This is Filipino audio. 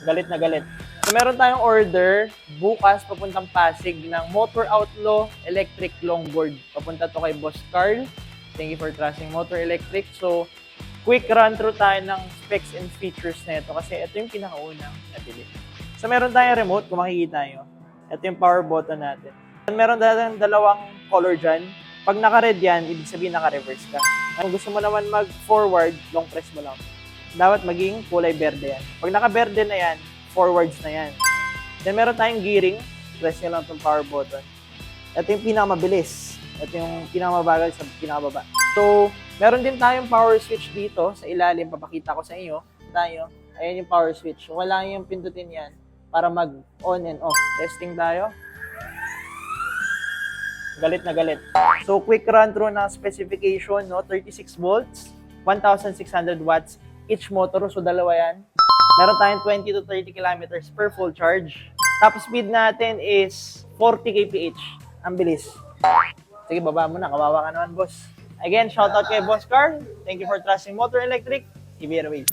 Galit na galit. So meron tayong order bukas papuntang Pasig ng Motor Outlaw Electric Longboard. Papunta to kay Boss Carl. Thank you for trusting Motor Electric. So quick run through tayo ng specs and features na ito kasi ito yung pinakaunang nabili. So meron tayong remote, kung makikita nyo. Ito yung power button natin. Meron tayong dalawang color dyan. Pag naka-red yan, ibig sabihin naka-reverse ka. Kung gusto mo naman mag-forward, long press mo lang. Dapat maging kulay berde yan. Pag naka-berde na yan, forwards na yan. Then meron tayong gearing. Press nyo lang itong power button. Ito yung pinakamabilis. Ito yung pinakamabagal sa pinakababa. So, meron din tayong power switch dito sa ilalim. Papakita ko sa inyo. Ayan yung power switch. Wala yung pindutin yan para mag-on and off. Testing tayo. Galit na galit. So, quick run through ng specification, no? 36 volts, 1,600 watts each motor. So, dalawa yan. Meron tayong 20 to 30 kilometers per full charge. Top speed natin is 40 kph. Ang bilis. Sige, baba mo na. Kawawa ka naman, boss. Again, shoutout kay Boss Carl. Thank you for trusting Motor Electric. TB Airways.